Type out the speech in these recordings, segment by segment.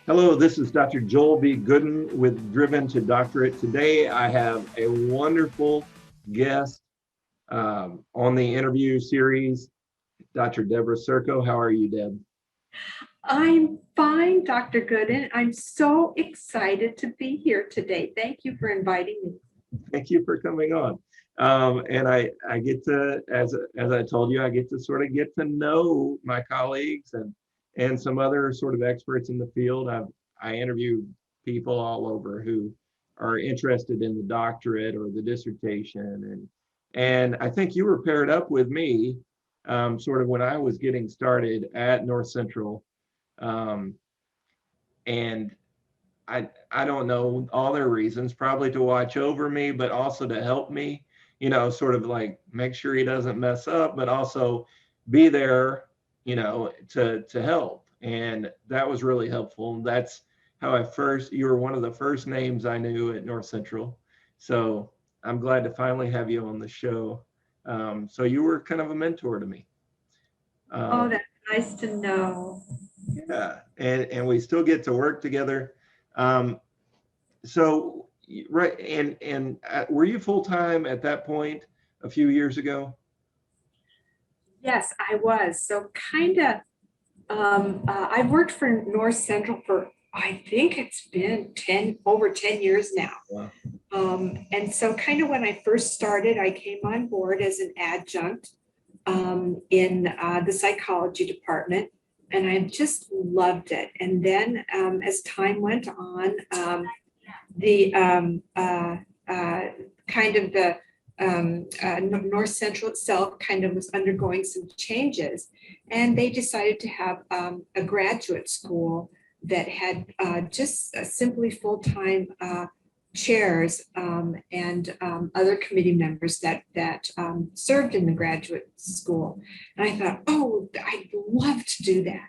Hello, this is Dr. Joel B. Goodin with Driven to Doctorate. Today, I have a wonderful guest on the interview series, Dr. Deborah Circo. How are you, Deb? I'm fine, Dr. Goodin. I'm so excited to be here today. Thank you for inviting me. Thank you for coming on. And I get to, as I told you, I get to sort of get to know my colleagues and some other sort of experts in the field. I interview people all over who are interested in the doctorate or the dissertation, and I think you were paired up with me, sort of when I was getting started at North Central, um, and I don't know all their reasons, probably to watch over me, but also to help me, sort of like make sure he doesn't mess up, but also be there, to help. And that was really helpful. And that's how you were one of the first names I knew at North Central. So I'm glad to finally have you on the show. So you were kind of a mentor to me. Oh, Um, that's nice to know. yeah, and we still get to work together. Um, So, right, and were you full time at that point a few years ago? Yes, I was. So kind of, I've worked for North Central for, I think it's been over 10 years now. Wow. And so kind of when I first started, I came on board as an adjunct in the psychology department, and I just loved it. And then as time went on, the kind of the North Central itself kind of was undergoing some changes, and they decided to have a graduate school that had just simply full-time chairs and other committee members that served in the graduate school. And I thought, oh, I'd love to do that.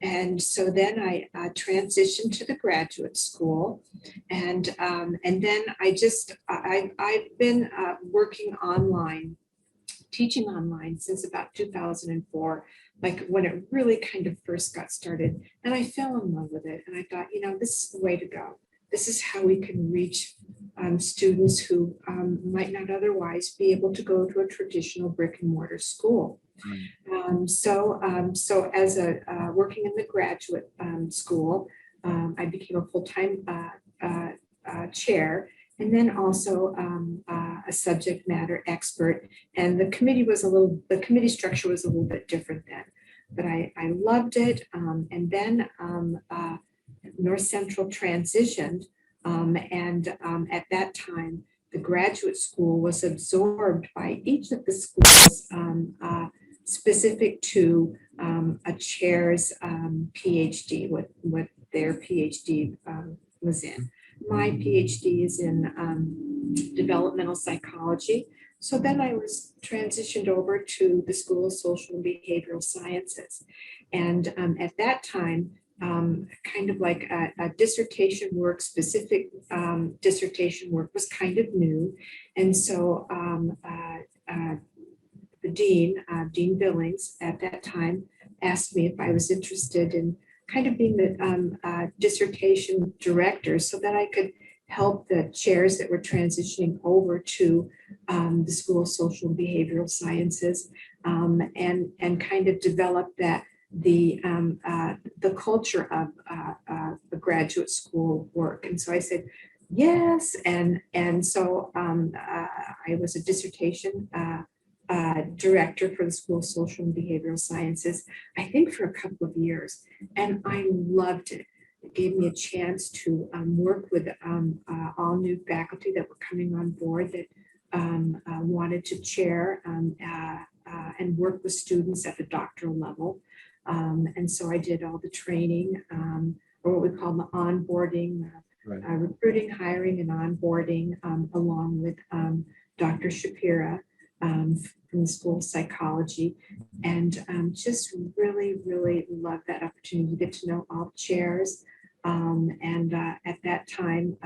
And so then I transitioned to the graduate school, and then I've been working online, teaching online since about 2004, like when it really kind of first got started. And I fell in love with it, and I thought, this is the way to go. This is how we can reach students who might not otherwise be able to go to a traditional brick and mortar school. So as a working in the graduate school, I became a full-time chair, and then also a subject matter expert. And the committee structure was a little bit different then, but I loved it. And then North Central transitioned, and at that time, the graduate school was absorbed by each of the schools specific to a chair's PhD, what their PhD was in. My PhD is in developmental psychology. So then I was transitioned over to the School of Social and Behavioral Sciences. And at that time, kind of like a dissertation work, specific dissertation work was kind of new. And so the dean, Dean Billings, at that time asked me if I was interested in kind of being the dissertation director so that I could help the chairs that were transitioning over to the School of Social and Behavioral Sciences, and kind of develop the culture of the graduate school work. And so I said, yes. And so I was a dissertation director for the School of Social and Behavioral Sciences, I think for a couple of years. And I loved it. It gave me a chance to work with all new faculty that were coming on board that wanted to chair and work with students at the doctoral level. And so I did all the training, or what we call the onboarding, Right. recruiting, hiring, and onboarding, along with Dr. Shapira from the School of Psychology, and just really, really love that opportunity to get to know all chairs. And at that time,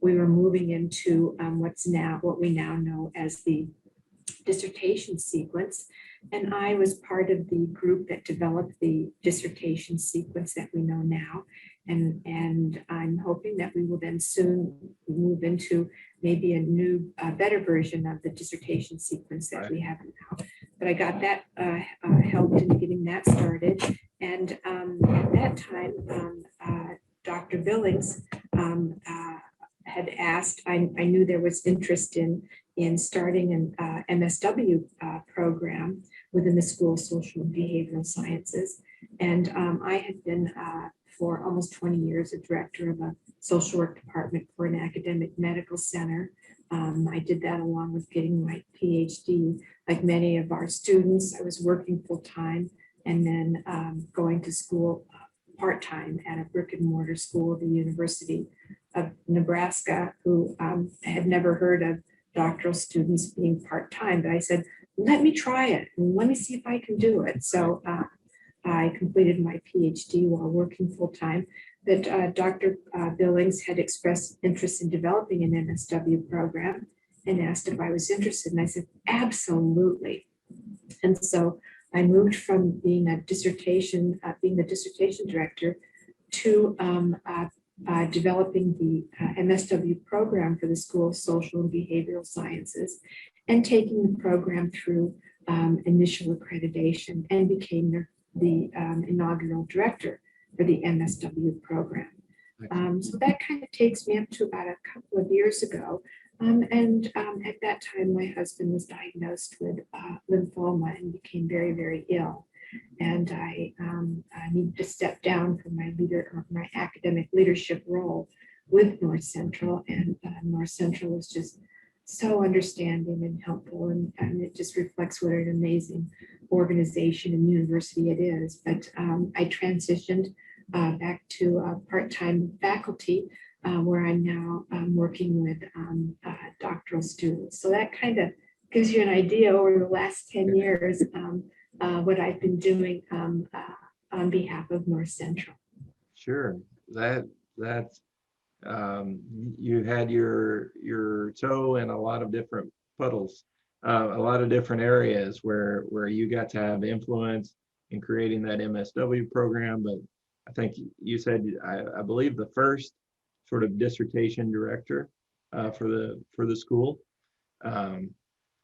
we were moving into what we now know as the dissertation sequence. And I was part of the group that developed the dissertation sequence that we know now. And I'm hoping that we will then soon move into maybe a new, better version of the dissertation sequence that Right. we have now. But I got that helped in getting that started. And at that time, Dr. Billings had asked, I knew there was interest in starting an MSW program within the School of Social and Behavioral Sciences. And I had been for almost 20 years a director of a social work department for an academic medical center. I did that along with getting my PhD. Like many of our students, I was working full time and then going to school part-time at a brick and mortar school at the University of Nebraska, who had never heard of doctoral students being part-time. But I said, let me try it and let me see if I can do it. So I completed my PhD while working full-time. That Dr. Billings had expressed interest in developing an MSW program and asked if I was interested. And I said, absolutely. And so I moved from being being the dissertation director to developing the MSW program for the School of Social and Behavioral Sciences and taking the program through initial accreditation and became the inaugural director for the MSW program. So that kind of takes me up to about a couple of years ago. At that time, my husband was diagnosed with lymphoma and became very, very ill. And I needed to step down from my academic leadership role with North Central. And North Central was just so understanding and helpful. And it just reflects what an amazing organization and university it is. But I transitioned back to part-time faculty where I'm now working with doctoral students. So that kind of gives you an idea over the last 10 years what I've been doing on behalf of North Central. Sure, that's you had your toe in a lot of different puddles, a lot of different areas where you got to have influence in creating that MSW program. But I think you said, I believe, the first sort of dissertation director for the school.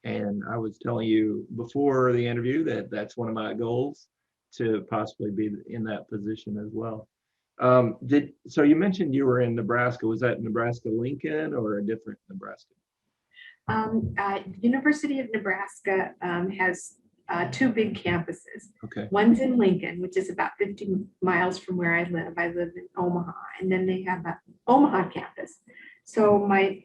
And I was telling you before the interview that that's one of my goals, to possibly be in that position as well. So you mentioned you were in Nebraska. Was that Nebraska Lincoln or a different Nebraska? University of Nebraska has two big campuses. Okay. One's in Lincoln, which is about 50 miles from where I live. I live in Omaha, and then they have an Omaha campus. So my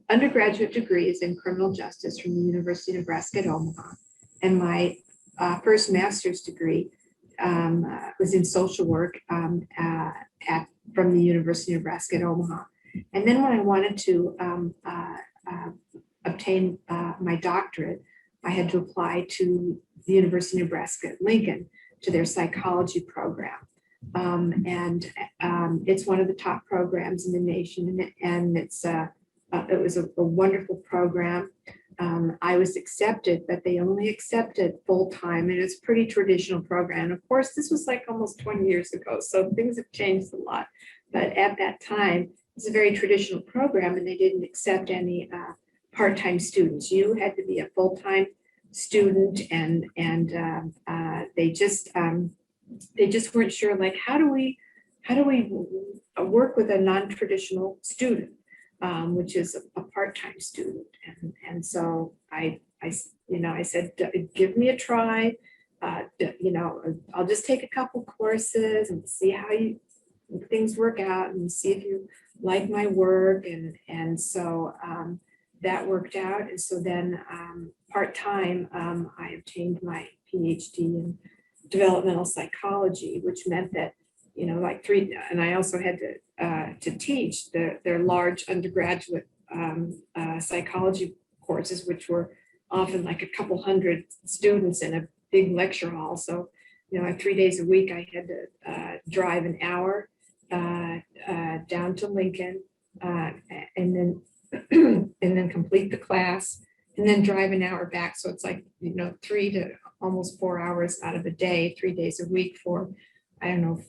undergraduate degree is in criminal justice from the University of Nebraska at Omaha. And my first master's degree was in social work from the University of Nebraska at Omaha. And then when I wanted to obtain my doctorate, I had to apply to the University of Nebraska at Lincoln to their psychology program. It's one of the top programs in the nation, and it was a wonderful program. I was accepted, but they only accepted full-time, and it's a pretty traditional program. And of course, this was like almost 20 years ago, so things have changed a lot. But at that time, it's a very traditional program, and they didn't accept any part-time students. You had to be a full-time student, and they just weren't sure, like, how do we work with a non-traditional student, which is a part-time student. And so I said, give me a try. I'll just take a couple courses and see how things work out and see if you like my work. And so that worked out. And so then part-time, I obtained my PhD in developmental psychology, which meant that, and I also had to teach their large undergraduate psychology courses, which were often like a couple hundred students in a big lecture hall. So, 3 days a week, I had to drive an hour down to Lincoln and then complete the class and then drive an hour back. So it's like, 3 to almost 4 hours out of a day, 3 days a week for I don't know,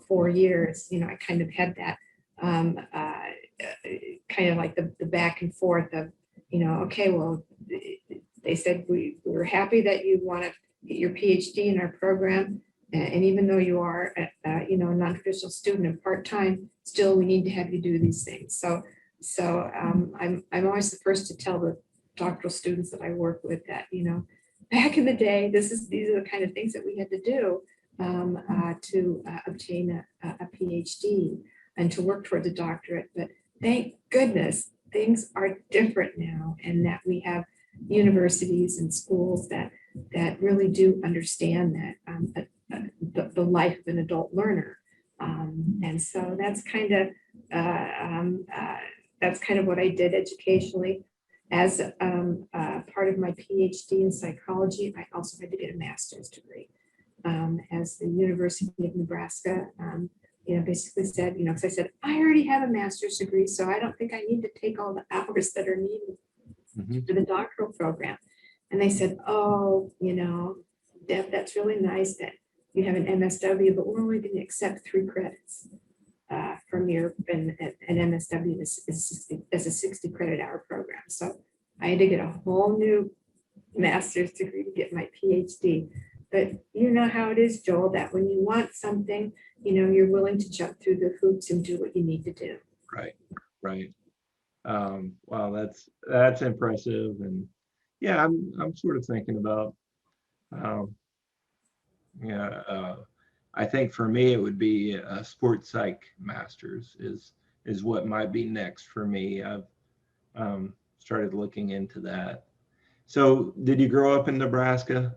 4 years, I kind of had that kind of like the back and forth of, okay, well, they said we were happy that you want to get your PhD in our program. And even though you are, a non-traditional student and part-time, still we need to have you do these things. So I'm always the first to tell the doctoral students that I work with that, back in the day, these are the kind of things that we had to do to obtain a PhD and to work towards a doctorate. But thank goodness things are different now, and that we have universities and schools that really do understand that the life of an adult learner. And so that's kind of what I did educationally. As part of my PhD in psychology, I also had to get a master's degree. As the University of Nebraska, basically said, because I said, I already have a master's degree, so I don't think I need to take all the hours that are needed for the doctoral program. And they said, oh, Deb, that's really nice that you have an MSW, but we're only going to accept 3 credits from an MSW as a 60 credit hour program. So I had to get a whole new master's degree to get my PhD. But you know how it is, Joel, that when you want something, you're willing to jump through the hoops and do what you need to do. Right. Wow, that's impressive. And yeah, I'm sort of thinking about, I think for me it would be a sports psych master's is what might be next for me. I've started looking into that. So did you grow up in Nebraska?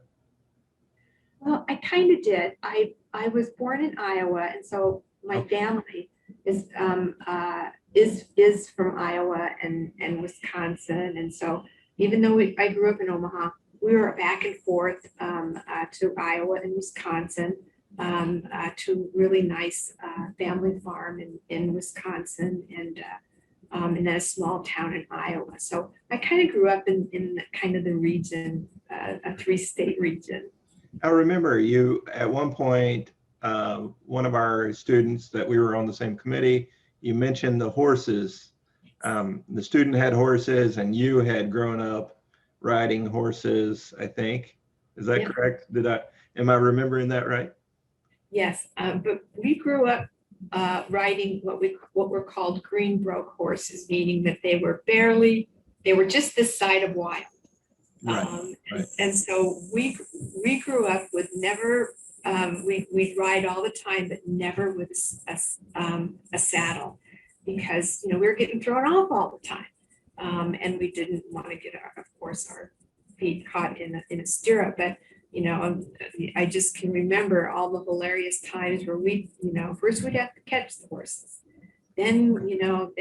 Well, I kind of did. I was born in Iowa, and so my family is from Iowa and Wisconsin. And so even though I grew up in Omaha, we were back and forth to Iowa and Wisconsin, to really nice family farm in Wisconsin, and then a small town in Iowa. So I kind of grew up in kind of the region, a 3-state region. I remember you at one point, one of our students that we were on the same committee, you mentioned the horses. The student had horses and you had grown up riding horses, I think. Is that correct? Am I remembering that right? Yes, but we grew up riding what were called green broke horses, meaning that they were just this side of wild. Right. And so we grew up with never, we'd ride all the time, but never with a saddle, because, we were getting thrown off all the time. And we didn't want to get our feet caught in a stirrup. But, I just can remember all the hilarious times where first we'd have to catch the horses. Then we'd have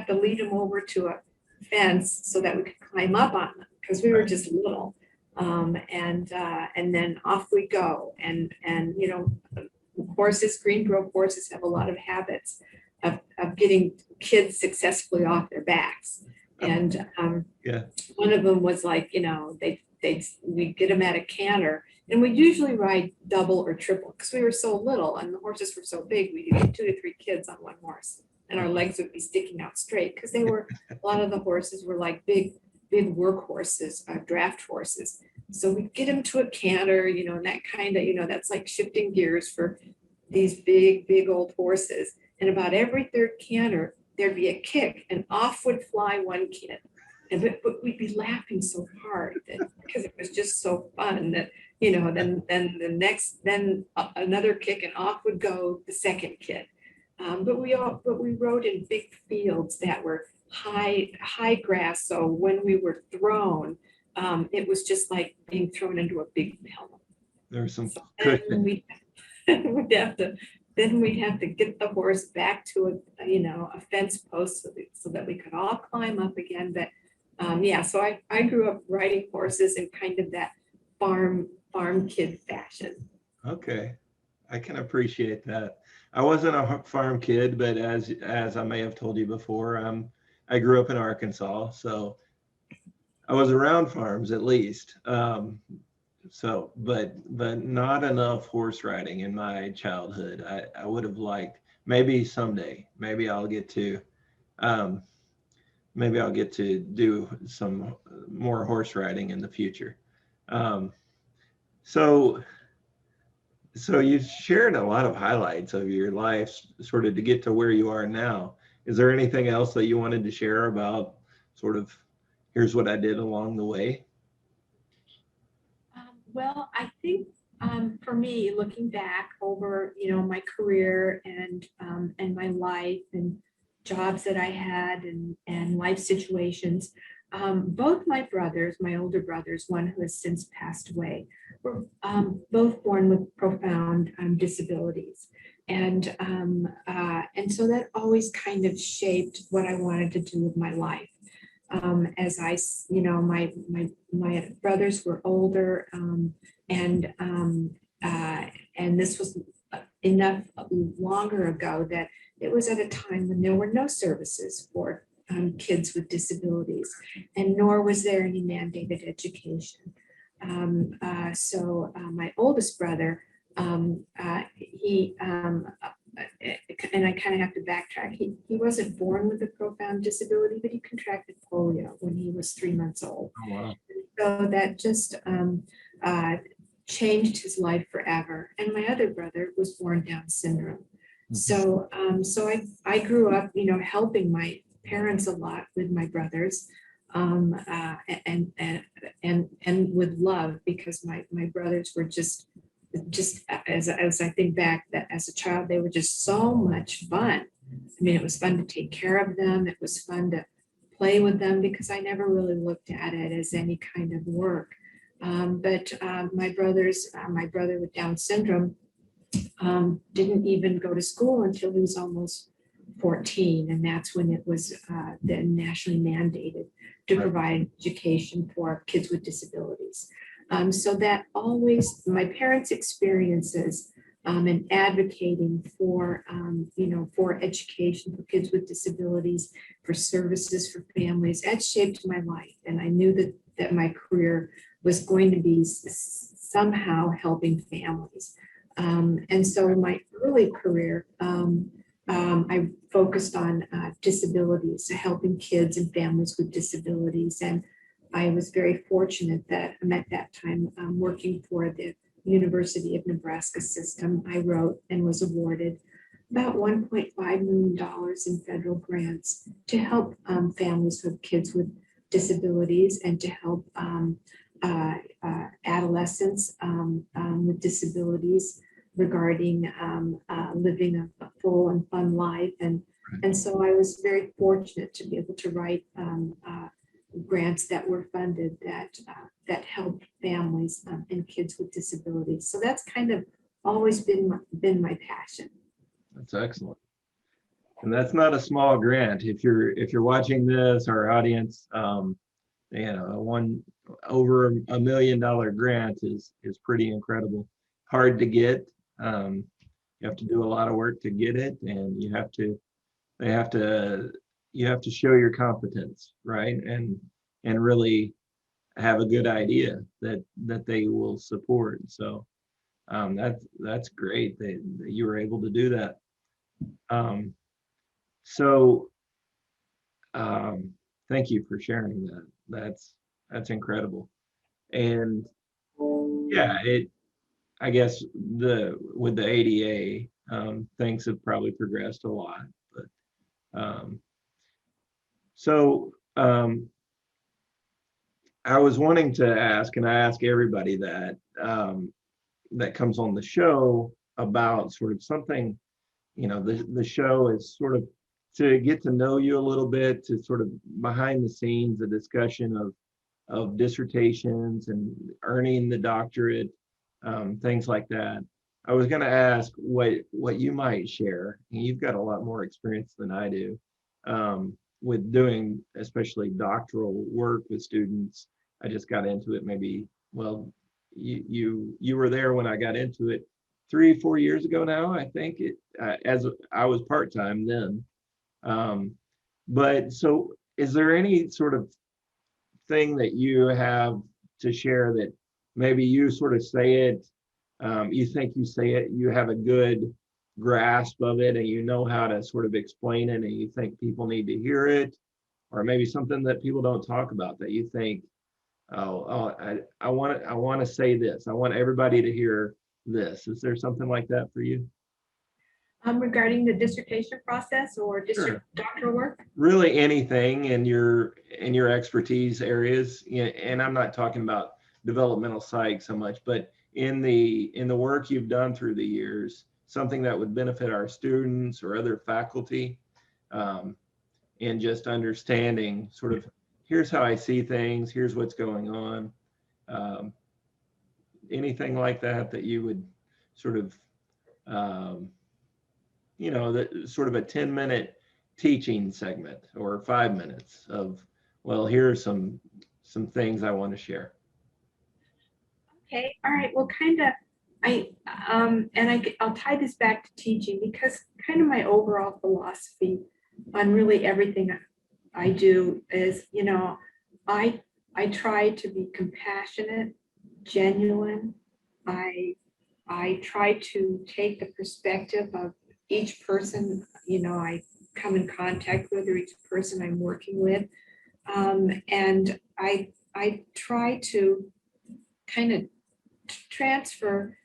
to lead them over to a fence so that we could climb up on them, because we were just little, and then off we go. And green broke horses have a lot of habits of getting kids successfully off their backs. And one of them was like, we'd get them at a canter, and we'd usually ride double or triple because we were so little and the horses were so big. We'd get 2 to 3 kids on one horse, and our legs would be sticking out straight because a lot of the horses were like big work horses, draft horses. So we'd get them to a canter, and that kind of, that's like shifting gears for these big old horses. And about every 3rd canter, there'd be a kick, and off would fly one kid. But we'd be laughing so hard because it was just so fun that, then another kick, and off would go the second kid. But we rode in big fields that were high grass. So when we were thrown, it was just like being thrown into a big pillow. There's some cushion. We'd have to get the horse back to a fence post so that we could all climb up again. But so I grew up riding horses in kind of that farm kid fashion. Okay, I can appreciate that. I wasn't a farm kid, but as I may have told you before, I grew up in Arkansas, so I was around farms at least. So, but not enough horse riding in my childhood. I would have liked, maybe someday, um, maybe I'll get to do some more horse riding in the future. Um, so so you've shared a lot of highlights of your life sort of to get to where you are now. Is there anything else that you wanted to share about sort of here's what I did along the way? Well, I think for me, looking back over, my career and my life and jobs that I had and life situations, both my brothers, my older brothers, one who has since passed away, were both born with profound disabilities. And so that always kind of shaped what I wanted to do with my life. As my brothers were older, and this was enough longer ago that it was at a time when there were no services for kids with disabilities, and nor was there any mandated education. My oldest brother, he and I kind of have to backtrack. He wasn't born with a profound disability, but he contracted polio when he was 3 months old. Oh, wow. So that just changed his life forever. And my other brother was born Down syndrome. So I grew up, helping my parents a lot with my brothers, and with love, because my brothers were just as I think back, that as a child, they were just so much fun. I mean, it was fun to take care of them. It was fun to play with them because I never really looked at it as any kind of work. But my brother with Down syndrome, didn't even go to school until he was almost 14. And that's when it was then nationally mandated to Right. provide education for kids with disabilities. So that always, my parents' experiences and advocating for, for education for kids with disabilities, for services for families, that shaped my life. And I knew that my career was going to be somehow helping families. And so in my early career, I focused on disabilities, helping kids and families with disabilities. And I was very fortunate that I'm at that time working for the University of Nebraska system. I wrote and was awarded about $1.5 million in federal grants to help families with kids with disabilities and to help adolescents with disabilities regarding living a full and fun life. And so I was very fortunate to be able to write grants that were funded that helped families and kids with disabilities. So that's kind of always been my passion. That's excellent. And that's not a small grant. If you're watching this, our audience, one over $1 million grant is pretty incredible. Hard to get. You have to do a lot of work to get it, and they have to you have to show your competence, right? And really have a good idea that they will support. So that's great that you were able to do that. Um, so um, thank you for sharing that. That's incredible. And yeah, I guess with the ADA, things have probably progressed a lot. But so I was wanting to ask, and I ask everybody that comes on the show about sort of something, the show is sort of to get to know you a little bit, to sort of behind the scenes, a discussion of dissertations and earning the doctorate, things like that. I was going to ask what you might share. You've got a lot more experience than I do with doing, especially doctoral work with students. I just got into it maybe, well, you were there when I got into it 3 or 4 years ago now. I think as I was part-time then. But so is there any sort of thing that you have to share that maybe you sort of say it, you think you say it, you have a good grasp of it and you know how to sort of explain it and you think people need to hear it, or maybe something that people don't talk about that you think, I want to say this. I want everybody to hear this. Is there something like that for you? Regarding the dissertation process or Sure. doctoral work? Really anything in your expertise areas. And I'm not talking about developmental psych so much, but in the work you've done through the years, something that would benefit our students or other faculty, um, and just understanding sort of, here's how I see things, here's what's going on. Um, Anything like that that you would sort of, um, that sort of a 10-minute teaching segment or 5 minutes of, well, here are some things I want to share. Okay, all right, well, kind of, I'll tie this back to teaching because kind of my overall philosophy on really everything I do is, I, I try to be compassionate, genuine. I try to take the perspective of each person, I come in contact with, or each person I'm working with. And I try to kind of transfer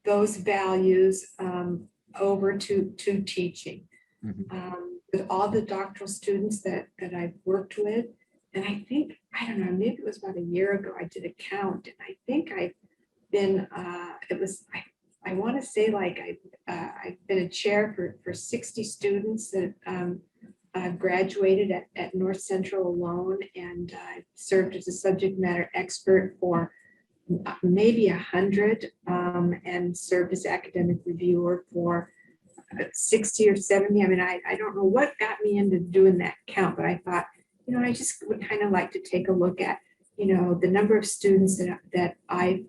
those values over to teaching. With all the doctoral students that I've worked with, and I don't know, maybe it was about a year ago, I did a count, and I think I've been, I want to say like I've been a chair for 60 students that graduated at North Central alone, and served as a subject matter expert for maybe 100, and served as academic reviewer for 60 or 70. I mean, I don't know what got me into doing that count, but I thought, I just would kind of like to take a look at, the number of students that I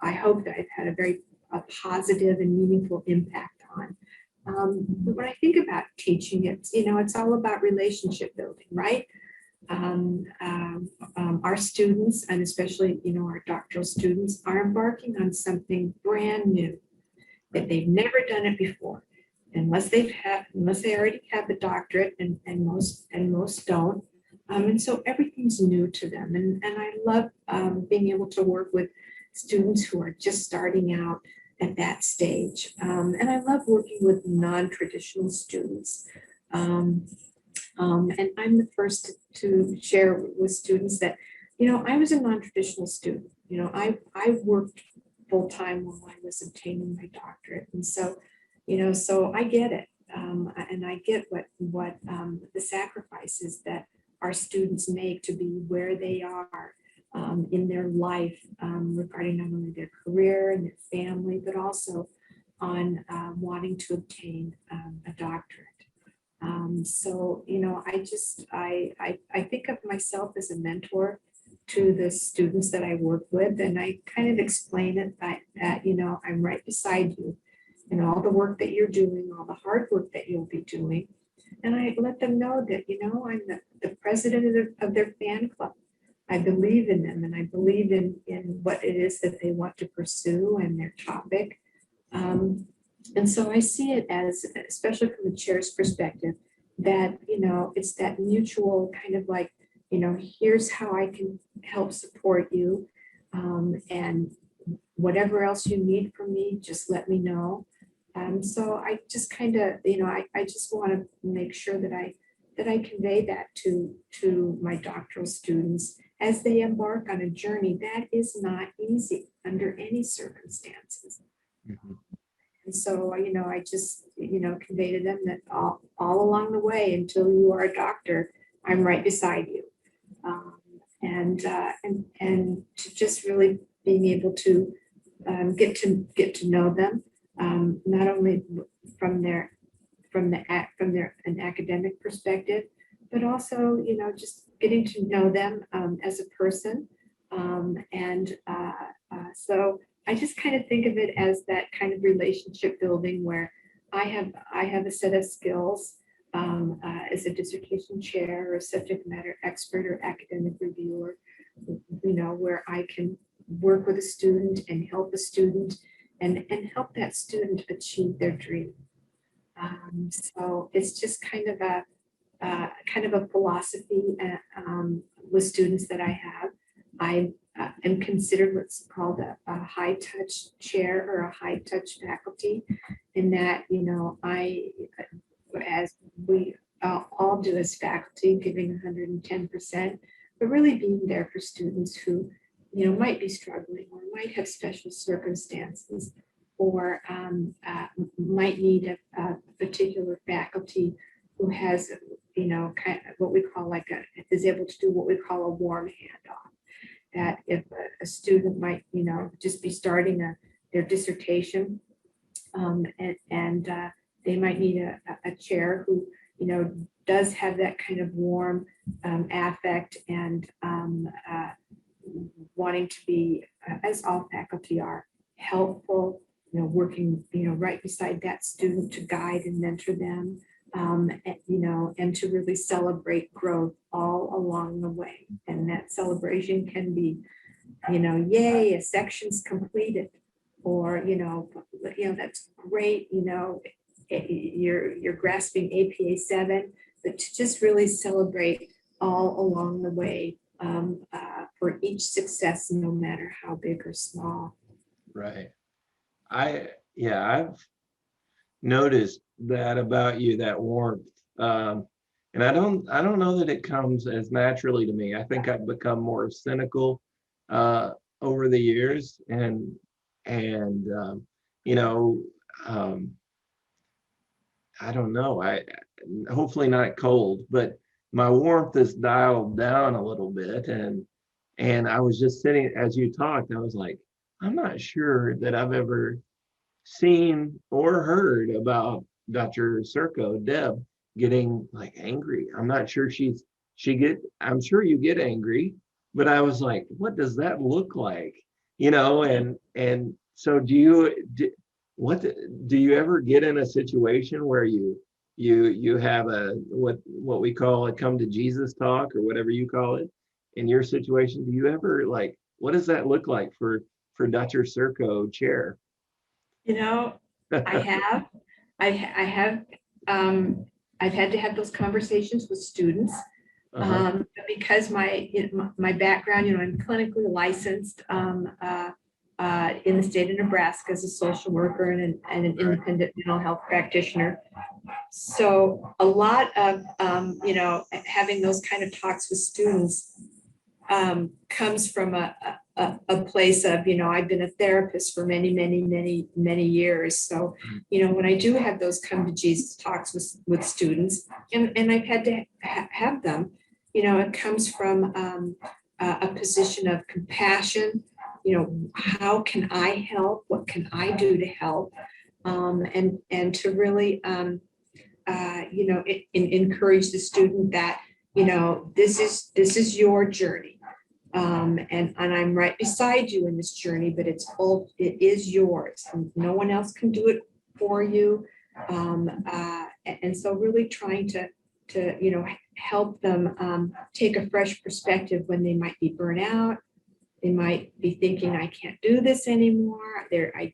hope that I've had a positive and meaningful impact on. But when I think about teaching, it's all about relationship building, right? Our students, and especially, our doctoral students, are embarking on something brand new that they've never done it before, unless they already have the doctorate, and most don't. And so everything's new to them. And I love being able to work with students who are just starting out at that stage. And I love working with non-traditional students. And I'm the first to share with students that, I was a non-traditional student. I worked full-time while I was obtaining my doctorate. And so, so I get it. And I get what the sacrifices that our students make to be where they are in their life, regarding not only their career and their family, but also on wanting to obtain a doctorate. So, I think of myself as a mentor to the students that I work with, and I kind of explain it that I'm right beside you in all the work that you're doing, all the hard work that you'll be doing. And I let them know that, I'm the president of their fan club. I believe in them, and I believe in what it is that they want to pursue and their topic. And so I see it as, especially from the chair's perspective, that, it's that mutual kind of like, here's how I can help support you. And whatever else you need from me, just let me know. So I just kind of, I just want to make sure that I convey that to my doctoral students as they embark on a journey that is not easy under any circumstances. Mhm. And so, I just, convey to them that all along the way, until you are a doctor, I'm right beside you. And to just really being able to get to know them, not only from an academic perspective, but also, just getting to know them as a person. So I just kind of think of it as that kind of relationship building where I have a set of skills as a dissertation chair or subject matter expert or academic reviewer. where I can work with a student and help a student and help that student achieve their dream. So it's just kind of a philosophy with students that I have. I am considered what's called a high touch chair or a high touch faculty, in that, as we all do as faculty, giving 110%, but really being there for students who, might be struggling or might have special circumstances, or might need a particular faculty who has, kind of what we call is able to do what we call a warm handoff. That if a student might, just be starting their dissertation, and they might need a chair who, does have that kind of warm affect and wanting to be, as all faculty are, helpful, working, right beside that student to guide and mentor them, and to really celebrate growth all along the way. And that celebration can be, yay, a section's completed, or, that's great, you're grasping APA 7, but to just really celebrate all along the way for each success, no matter how big or small. Right. I've noticed that about you, that warmth. And I don't know that it comes as naturally to me. I think I've become more cynical over the years, and you know, I don't know. I hopefully not cold, but my warmth is dialed down a little bit. And I was just sitting as you talked, I was like, I'm not sure that I've ever seen or heard about Dr. Circo, Deb, getting like angry. I'm not sure I'm sure you get angry, but I was like, what does that look like? And so what do you ever get in a situation where you have what we call a come to Jesus talk, or whatever you call it in your situation? Do you ever, like, what does that look like for Dr. Circo chair? I have, I've had to have those conversations with students. Because my background, I'm clinically licensed in the state of Nebraska as a social worker and an independent mental health practitioner. So a lot of, having those kind of talks with students comes from a place of, I've been a therapist for many, many, many, many years. So, when I do have those come to Jesus talks with students, and I've had to have them, it comes from a position of compassion. How can I help? What can I do to help? And to really, encourage the student that, this is your journey. And I'm right beside you in this journey, but it is yours. And no one else can do it for you. And so really trying to help them take a fresh perspective when they might be burnt out. They might be thinking, I can't do this anymore. I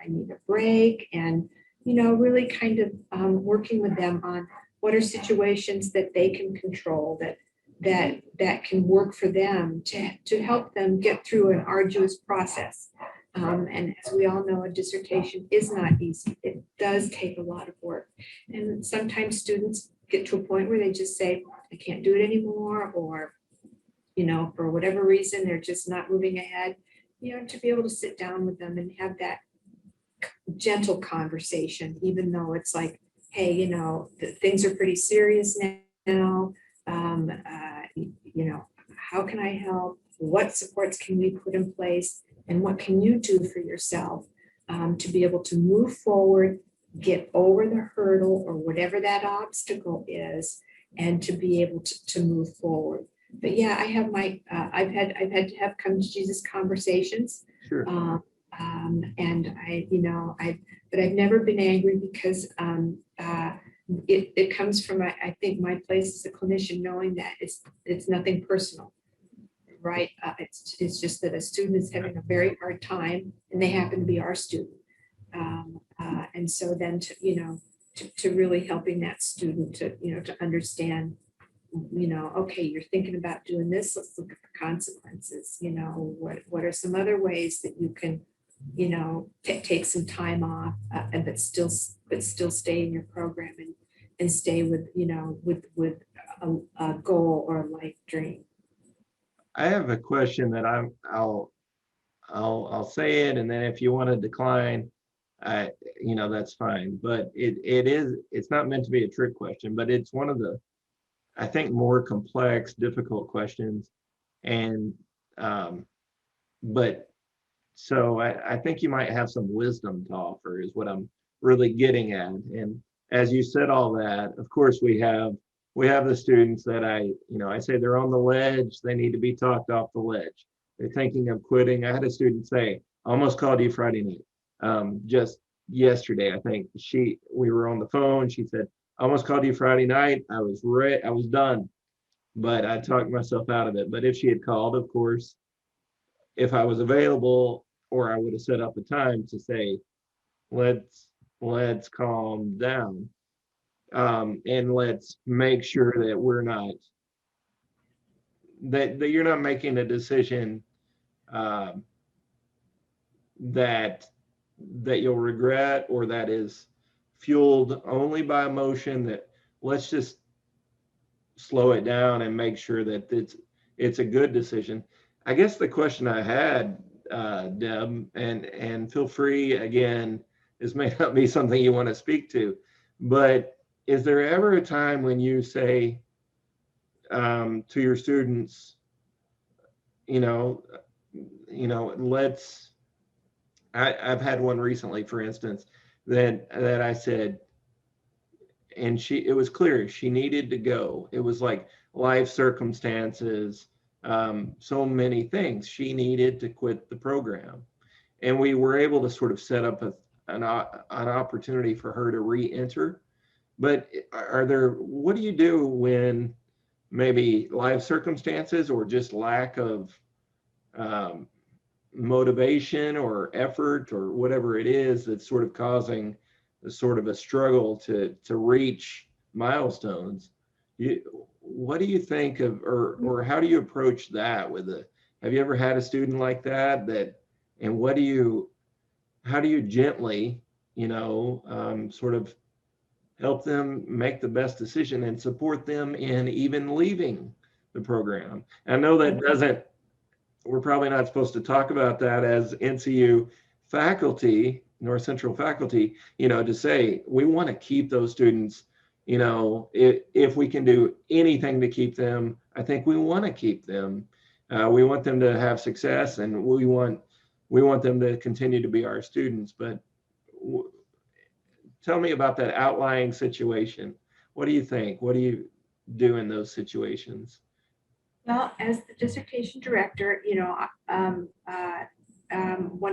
need a break. And, really kind of working with them on what are situations that they can control, that can work for them to help them get through an arduous process. And as we all know, a dissertation is not easy. It does take a lot of work. And sometimes students get to a point where they just say, I can't do it anymore, or, for whatever reason, they're just not moving ahead, to be able to sit down with them and have that gentle conversation, even though it's like, hey, things are pretty serious now. How can I help? What supports can we put in place? And what can you do for yourself to be able to move forward, get over the hurdle or whatever that obstacle is, and to be able to move forward. But yeah, I have I've had to have come to Jesus conversations. Sure. And but I've never been angry because it comes from, I think, my place as a clinician, knowing that it's nothing personal, right? It's just that a student is having a very hard time and they happen to be our student. And so then to really helping that student to understand, okay, you're thinking about doing this, let's look at the consequences. What are some other ways that you can, take some time off, and but still stay in your program and stay with, with a goal or a life dream. I have a question that I'll say it, and then if you want to decline, that's fine. But it's not meant to be a trick question, but it's one of the, I think, more complex, difficult questions. And but so I think you might have some wisdom to offer is what I'm really getting at. And as you said all that, of course we have the students that I say they're on the ledge, they need to be talked off the ledge. They're thinking of quitting. I had a student say, I almost called you Friday night. Just yesterday, I think we were on the phone. She said, I almost called you Friday night. I was done, but I talked myself out of it. But if she had called, of course, if I was available, or I would have set up a time to say, let's calm down, and let's make sure that we're not that you're not making a decision that you'll regret, or that is fueled only by emotion. That let's just slow it down and make sure that it's a good decision. I guess the question I had, Deb, and feel free again, this may not be something you want to speak to, but is there ever a time when you say to your students, I've had one recently, for instance, that I said, and it was clear she needed to go. It was like life circumstances, so many things. She needed to quit the program. And we were able to sort of set up an opportunity for her to re-enter. But what do you do when maybe life circumstances or just lack of motivation or effort or whatever it is that's sort of causing sort of a struggle to reach milestones? What do you think of, or how do you approach that have you ever had a student like that, and how do you gently, sort of help them make the best decision and support them in even leaving the program? I know we're probably not supposed to talk about that as NCU faculty, North Central faculty, to say we want to keep those students, if we can do anything to keep them, I think we want to keep them. We want them to have success, and we want them to continue to be our students. But tell me about that outlying situation. What do you think? What do you do in those situations? Well, as the dissertation director, one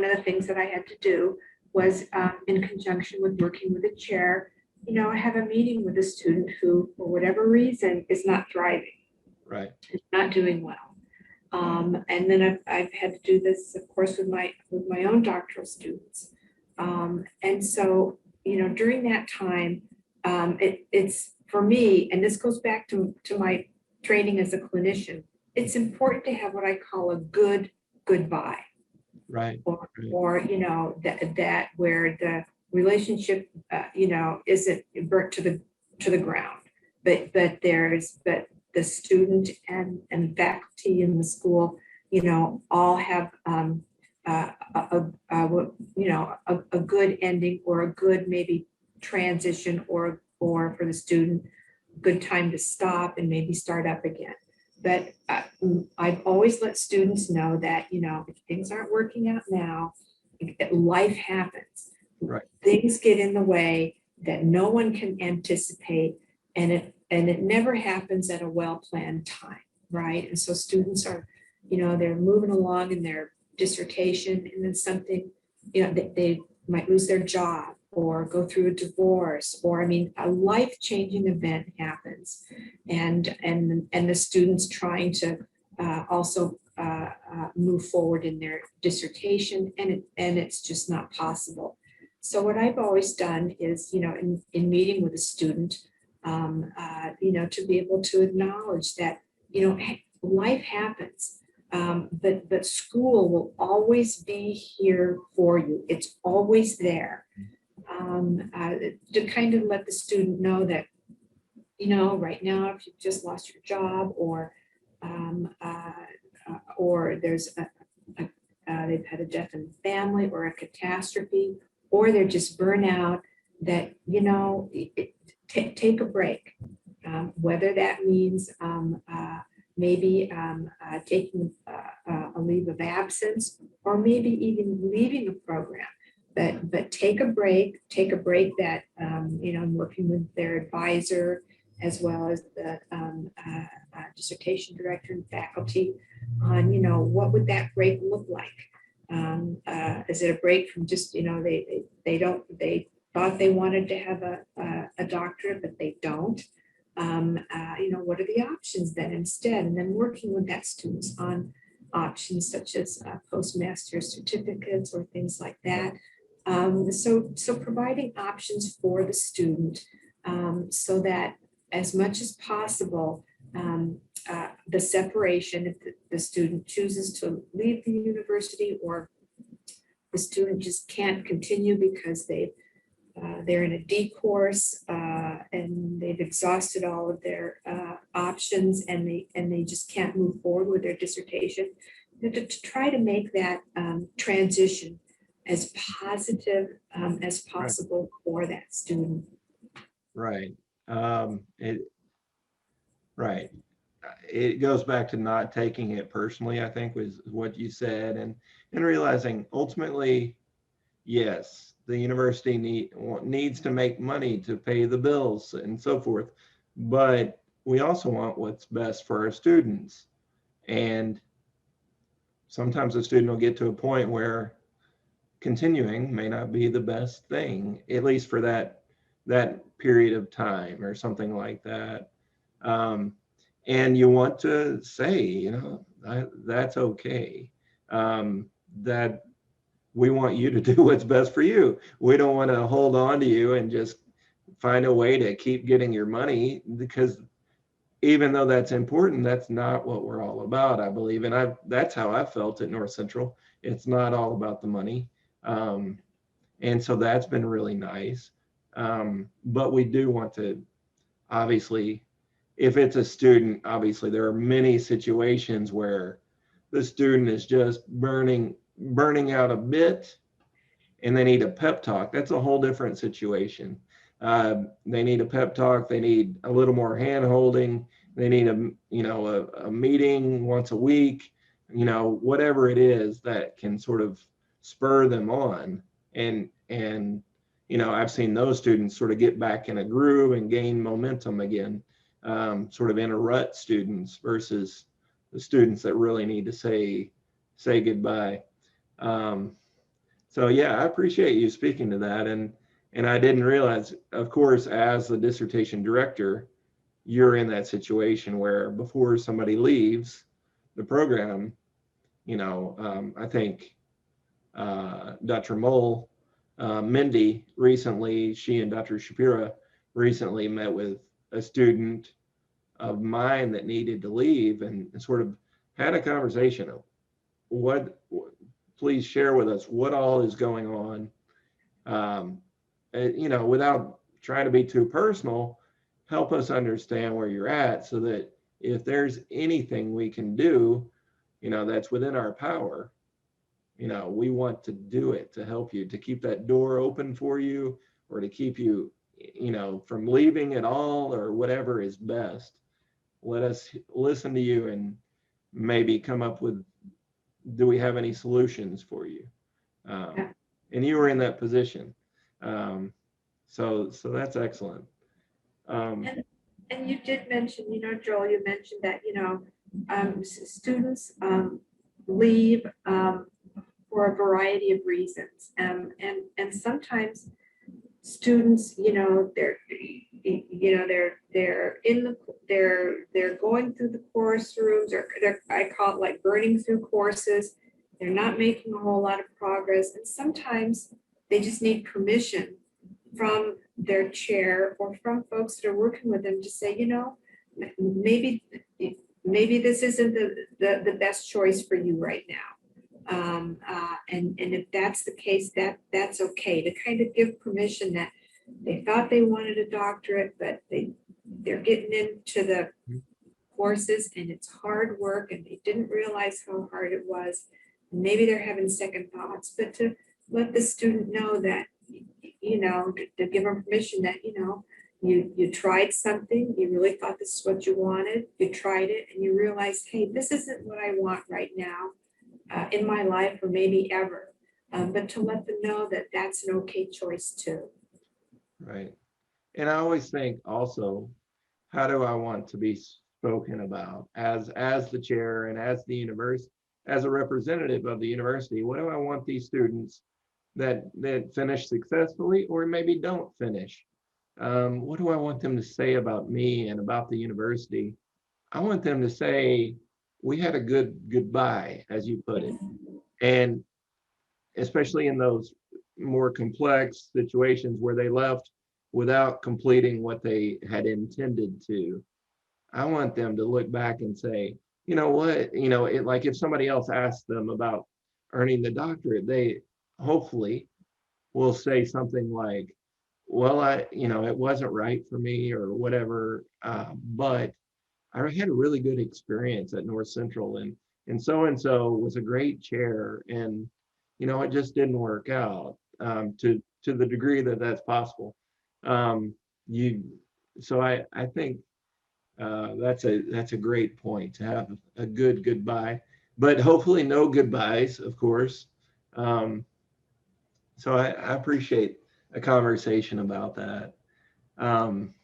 of the things that I had to do was, in conjunction with working with a chair, I have a meeting with a student who, for whatever reason, is not thriving. Right. Is not doing well. And then I've had to do this, of course, with my own doctoral students. And so, during that time, it's for me, and this goes back to my training as a clinician, it's important to have what I call a good goodbye. Right. Or that where the relationship, isn't burnt to the ground, but the student and faculty in the school, all have a good ending, or a good maybe transition, or for the student, good time to stop and maybe start up again. But I've always let students know that, if things aren't working out now, life happens. Right. Things get in the way that no one can anticipate, and it never happens at a well-planned time, right? And so students are, they're moving along in their dissertation, and then something, they might lose their job, or go through a divorce, or I mean, a life-changing event happens, and the students trying to also move forward in their dissertation, and it's just not possible. So what I've always done is, in meeting with a student, to be able to acknowledge that, hey, life happens. But school will always be here for you. It's always there. To kind of let the student know that, right now, if you've just lost your job, or there's they've had a death in the family or a catastrophe, or they're just burnout, that, take a break. Whether that means maybe taking a leave of absence, or maybe even leaving a program. But take a break that, working with their advisor, as well as the dissertation director and faculty on, what would that break look like? Is it a break from just, they thought they wanted to have a doctorate, but they don't. What are the options then instead? And then working with that students on options such as postmaster's certificates or things like that. So providing options for the student, so that as much as possible, the separation, if the student chooses to leave the university, or the student just can't continue because they're in a D course, and they've exhausted all of their options, and they just can't move forward with their dissertation, to try to make that transition as positive as possible for that student. Right. Right. It goes back to not taking it personally, I think, was what you said, and realizing ultimately, yes, the university needs to make money to pay the bills and so forth, but we also want what's best for our students. And sometimes a student will get to a point where continuing may not be the best thing, at least for that period of time or something like that. And you want to say, that's okay. That we want you to do what's best for you. We don't want to hold on to you and just find a way to keep getting your money, because even though that's important, that's not what we're all about, I believe. And that's how I felt at North Central. It's not all about the money. And so that's been really nice. But we do want to, obviously, if it's a student, obviously there are many situations where the student is just burning out a bit and they need a pep talk. That's a whole different situation. They need a pep talk. They need a little more hand holding. They need a meeting once a week, whatever it is that can sort of spur them on. And I've seen those students sort of get back in a groove and gain momentum again, sort of in a rut students versus the students that really need to say goodbye. So yeah, I appreciate you speaking to that. And I didn't realize, of course, as the dissertation director, you're in that situation where before somebody leaves the program, I think Dr. Mole, Mindy recently, she and Dr. Shapira recently met with a student of mine that needed to leave, and sort of had a conversation of please share with us what all is going on. Without trying to be too personal, help us understand where you're at, so that if there's anything we can do, that's within our power, we want to do it to help you, to keep that door open for you, or to keep you, from leaving at all, or whatever is best. Let us listen to you and maybe come up with, do we have any solutions for you? And you were in that position. So that's excellent. And you did mention, Joel, you mentioned that, students leave for a variety of reasons. And sometimes students, they're in the, they're going through the course rooms, or I call it like burning through courses. They're not making a whole lot of progress, and sometimes they just need permission from their chair or from folks that are working with them to say, maybe this isn't the best choice for you right now. And if that's the case, that's okay, to kind of give permission that they thought they wanted a doctorate, but they're getting into the courses and it's hard work and they didn't realize how hard it was. Maybe they're having second thoughts, but to let the student know that, to give them permission that, you tried something, you really thought this is what you wanted, you tried it and you realized, hey, this isn't what I want right now in my life or maybe ever. But to let them know that that's an okay choice too. Right. And I always think also, how do I want to be spoken about as the chair and as the university, as a representative of the university? What do I want these students that finish successfully or maybe don't finish? What do I want them to say about me and about the university? I want them to say, we had a good goodbye, as you put it. And especially in those more complex situations where they left without completing what they had intended to, I want them to look back and say, you know what, like if somebody else asks them about earning the doctorate, they hopefully will say something like, well, it wasn't right for me or whatever, but I had a really good experience at North Central, and so was a great chair, and it just didn't work out, to the degree that that's possible. You so I think that's a great point, to have a good goodbye, but hopefully no goodbyes, of course. Um, so I appreciate a conversation about that. Um,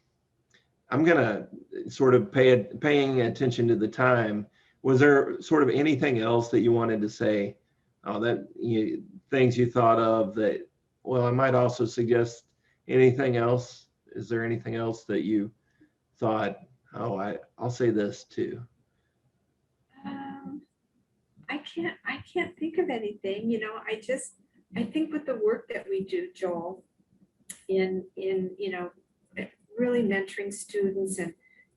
I'm gonna sort of paying attention to the time. Was there sort of anything else that you wanted to say? Things you thought of that? Well, I might also suggest anything else. Is there anything else that you thought? Oh, I'll say this too. Um, I can't think of anything, I think with the work that we do, Joel, in really mentoring students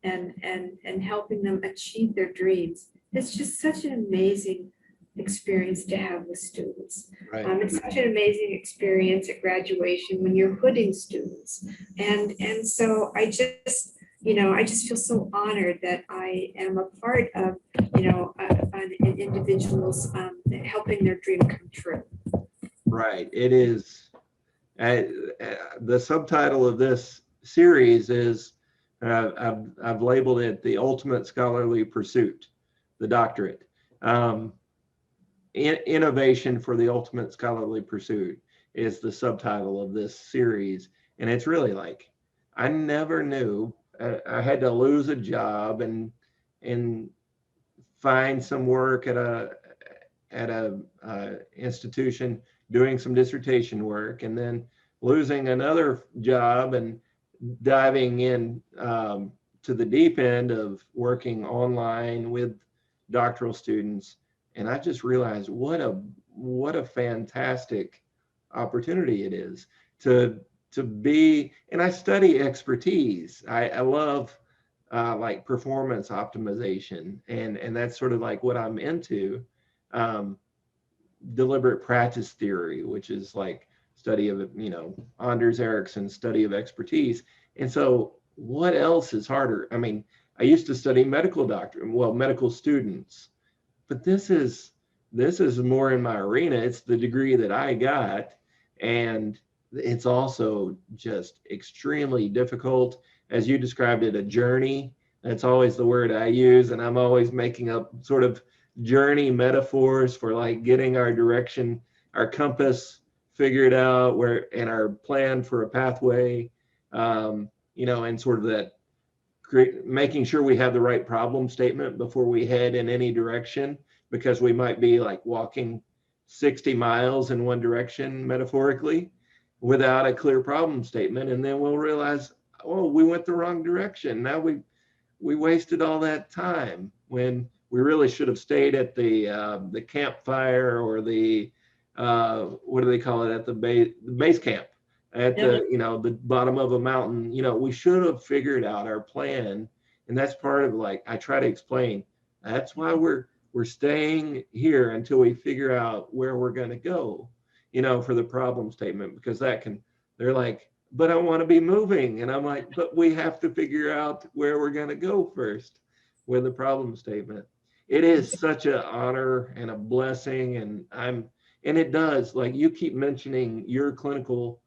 and helping them achieve their dreams, it's just such an amazing experience to have with students. Right. It's such an amazing experience at graduation when you're hooding students. And so I just feel so honored that I am a part of, an individual's helping their dream come true. Right. It is. The subtitle of this series is, I've labeled it the ultimate scholarly pursuit, the doctorate. Innovation for the ultimate scholarly pursuit is the subtitle of this series. And it's really like, I never knew I had to lose a job and find some work at a institution doing some dissertation work, and then losing another job and diving in to the deep end of working online with doctoral students. And I just realized what a fantastic opportunity it is to be. And I study expertise. I love like performance optimization, and that's sort of like what I'm into. Deliberate practice theory, which is like study of, Anders Ericsson's study of expertise. And so what else is harder? I mean, I used to study medical students, but this is more in my arena. It's the degree that I got, and it's also just extremely difficult. As you described it, a journey. That's always the word I use, and I'm always making up sort of journey metaphors for like getting our direction, our compass figured out, and our plan for a pathway, and sort of that making sure we have the right problem statement before we head in any direction, because we might be like walking 60 miles in one direction metaphorically. without a clear problem statement. And then we'll realize, oh, we went the wrong direction. Now we wasted all that time when we really should have stayed at the campfire or the what do they call it, at the base camp at the the bottom of a mountain. We should have figured out our plan, and that's part of, like, I try to explain. That's why we're staying here until we figure out where we're going to go, for the problem statement, because they're like, but I want to be moving. And I'm like, but we have to figure out where we're going to go first with the problem statement. It is such an honor and a blessing. And it does, like, you keep mentioning your clinical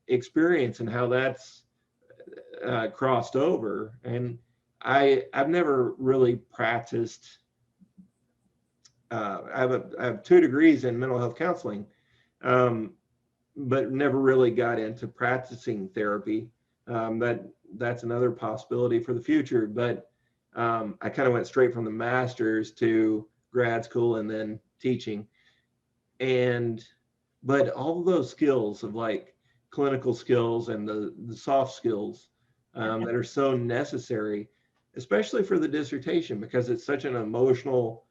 experience and how that's crossed over. And I've never really practiced. I have 2 degrees in mental health counseling, but never really got into practicing therapy. That's another possibility for the future. But I kind of went straight from the master's to grad school and then teaching. But all of those skills of, like, clinical skills and the soft skills that are so necessary, especially for the dissertation, because it's such an emotional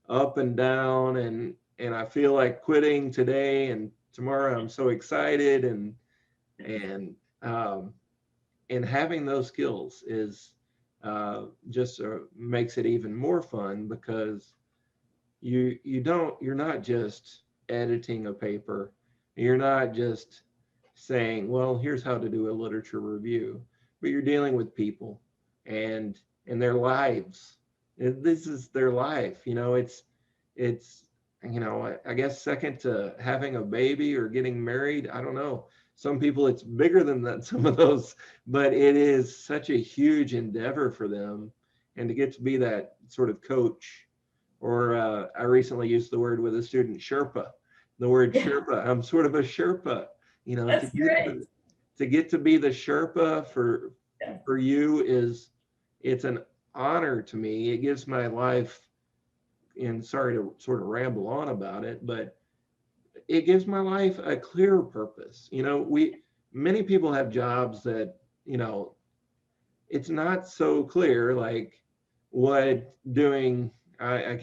up and down, and I feel like quitting today, and tomorrow I'm so excited, and having those skills is just makes it even more fun, because you're not just editing a paper, you're not just saying, well, here's how to do a literature review, but you're dealing with people and their lives. This is their life. It's I guess second to having a baby or getting married. I don't know. Some people, it's bigger than that, some of those, but it is such a huge endeavor for them. And to get to be that sort of coach, or I recently used the word with a student, Sherpa. The word Sherpa, I'm sort of a Sherpa, That's great. To get to be the Sherpa for you it's an honor to me. It gives my life, and sorry to sort of ramble on about it, but it gives my life a clearer purpose. Many people have jobs that, it's not so clear, like what doing, I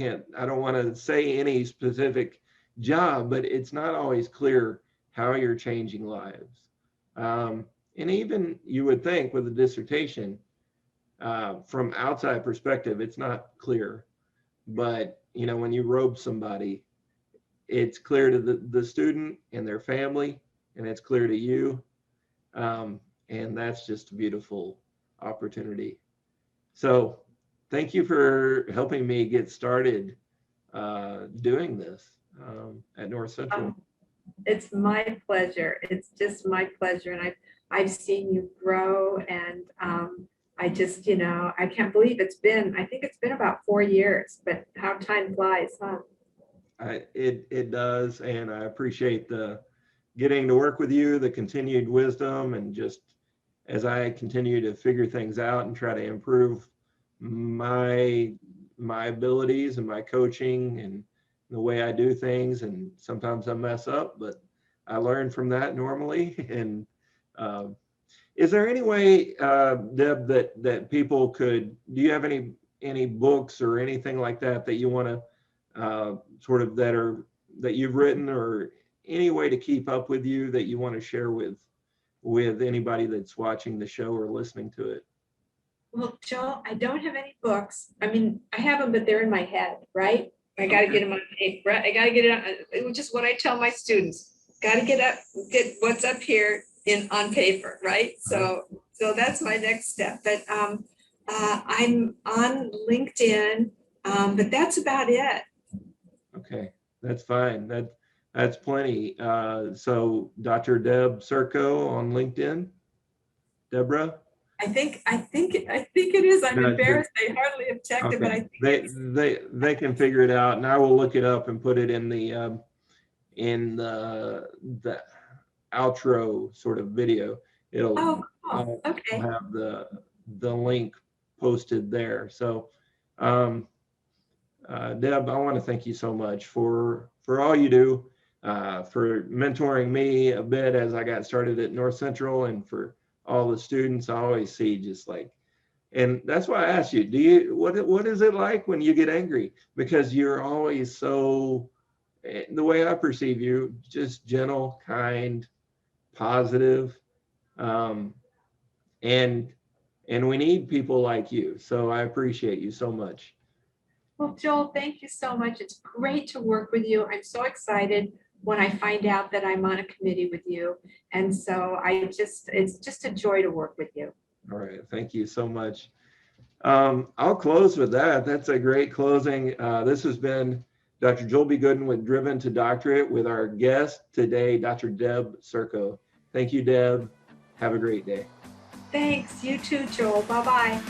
don't want to say any specific job, but it's not always clear how you're changing lives. And even you would think with a dissertation, from outside perspective, it's not clear. But, when you robe somebody, it's clear to the student and their family, and it's clear to you. And that's just a beautiful opportunity. So thank you for helping me get started doing this at North Central. It's my pleasure. It's just my pleasure. And I've seen you grow, and I just, I can't believe I think it's been about 4 years, but how time flies, huh? It does. And I appreciate the getting to work with you, the continued wisdom, and just as I continue to figure things out and try to improve my abilities and my coaching and the way I do things. And sometimes I mess up, but I learn from that normally. And is there any way, Deb, that people could, do you have any books or anything like that you want to sort of that you've written, or any way to keep up with you that you want to share with anybody that's watching the show or listening to it? Well, Joel, I don't have any books. I mean, I have them, but they're in my head, right? I got to get them on paper. I got to get it on. It's just what I tell my students. Got to get what's up here on paper, right? So that's my next step. But I'm on LinkedIn, but that's about it. Okay, that's fine. That's plenty. So Dr. Deb Circo on LinkedIn. Deborah? I think it is. I'm embarrassed. I hardly have checked it, but I think they can figure it out, and I will look it up and put it in the outro sort of video. It'll okay. have the link posted there. So Deb, I want to thank you so much for all you do. for mentoring me a bit as I got started at North Central, and for all the students. I always see just like, and that's why I asked you, what is it like when you get angry? Because you're always so, the way I perceive you, just gentle, kind, positive, um, and we need people like you. So I appreciate you so much. Well, Joel, thank you so much. It's great to work with you. I'm so excited when I find out that I'm on a committee with you. And so it's just a joy to work with you. All right, thank you so much. I'll close with that. That's a great closing. This has been Dr. Joel B. Goodin with Driven to Doctorate with our guest today, Dr. Deb Circo. Thank you, Deb. Have a great day. Thanks. You too, Joel. Bye-bye.